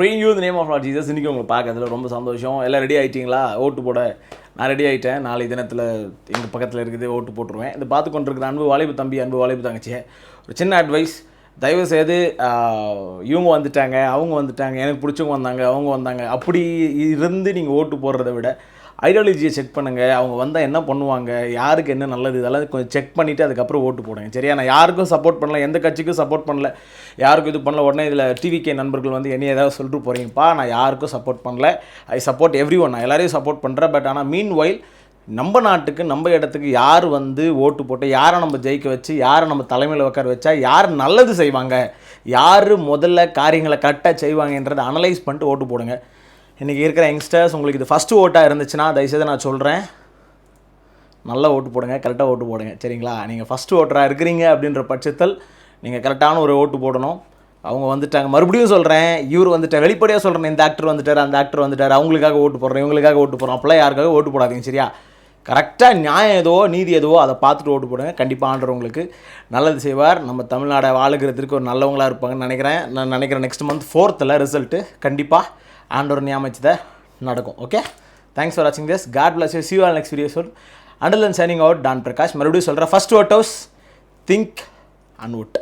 Praying you the name of Lord Jesus. இன்றைக்கி உங்களை பார்க்கறதுல ரொம்ப சந்தோஷம். எல்லாம் ரெடி ஆகிட்டிங்களா? ஓட்டு போட நான் ரெடி ஆகிட்டேன். நாளை தினத்தில் எங்கள் பக்கத்தில் இருக்குது, ஓட்டு போட்டுருவேன். இதை பார்த்து கொண்டிருக்கிற அன்பு வாலிபு தம்பி, அன்பு வாலிபு தங்கச்சி, ஒரு சின்ன அட்வைஸ். தயவுசெய்து இவங்க வந்துட்டாங்க, அவங்க வந்துட்டாங்க, எனக்கு பிடிச்சவங்க வந்தாங்க, அவங்க வந்தாங்க, அப்படி இருந்து நீங்கள் ஓட்டு போடுறத விட ஐடியாலஜியை செக் பண்ணுங்கள். அவங்க வந்தால் என்ன பண்ணுவாங்க, யாருக்கு என்ன நல்லது, இதெல்லாம் கொஞ்சம் செக் பண்ணிவிட்டு அதுக்கப்புறம் ஓட்டு போடுங்க. சரியா? நான் யாருக்கும் சப்போர்ட் பண்ணல, எந்த கட்சிக்கும் சப்போர்ட் பண்ணல, யாருக்கும் இது பண்ணல. உடனே இதில் டிவிகே நண்பர்கள் வந்து என்ன ஏதாவது சொல்லிட்டு போகிறீங்கப்பா. நான் யாருக்கும் சப்போர்ட் பண்ணல. I support every one. நான் எல்லாரையும் சப்போர்ட் பண்ணுறேன். பட் ஆனால் மீன் வைல் நம்ம நாட்டுக்கு, நம்ம இடத்துக்கு யார் வந்து ஓட்டு போட்டு யாரை நம்ம ஜெயிக்க வச்சு, யாரை நம்ம தலைமையில் உட்கார வச்சா யார் நல்லது செய்வாங்க, யார் முதல்ல காரியங்களை கரெக்டாக செய்வாங்கன்றதை அனலைஸ் பண்ணிட்டு ஓட்டு போடுங்க. இன்றைக்கி இருக்கிற யங்ஸ்டர்ஸ், உங்களுக்கு இது ஃபஸ்ட்டு ஓட்டாக இருந்துச்சுன்னா தயவுசெய்து நான் சொல்கிறேன், நல்லா ஓட்டு போடுங்க, கரெக்டாக ஓட்டு போடுங்க. சரிங்களா? நீங்கள் ஃபஸ்ட்டு ஓட்டராக இருக்கிறீங்க அப்படின்ற பட்சத்தில் நீங்கள் கரெக்டான ஒரு ஓட்டு போடணும். அவங்க வந்துட்டாங்க, மறுபடியும் சொல்கிறேன், இவர் வந்துட்டார், வெளிப்படையாக சொல்கிறேன், இந்த ஆக்டர் வந்துட்டார், அந்த ஆக்டர் வந்துட்டார், அவங்களுக்காக ஓட்டு போடுறேன், இவங்களுக்காக ஓட்டு போடுறோம், அப்போல்லாம் யாருக்காக ஓட்டு போடாதீங்க. சரியா? கரெக்டாக நியாயம் எதுவோ நீதி எதுவோ அதை பார்த்துட்டு ஓட்டு போடுங்க. கண்டிப்பாக ஆண்டவங்களுக்கு நல்லது செய்வார். நம்ம தமிழ்நாடை வாழுகிறதுக்கு ஒரு நல்லவங்களாக இருப்பாங்கன்னு நினைக்கிறேன். நான் நினைக்கிறேன் நெக்ஸ்ட் மந்த் 4th ரிசல்ட்டு கண்டிப்பாக ஆண்டவர் நியமிச்சதை நடக்கும். ஓகே, தேங்க்ஸ் ஃபார் வாட்சிங் this. God bless you. see you all next video soon. Until then, signing out, Don Prakash. மறுபடியும் சொல்கிறேன், first vote house, think and vote.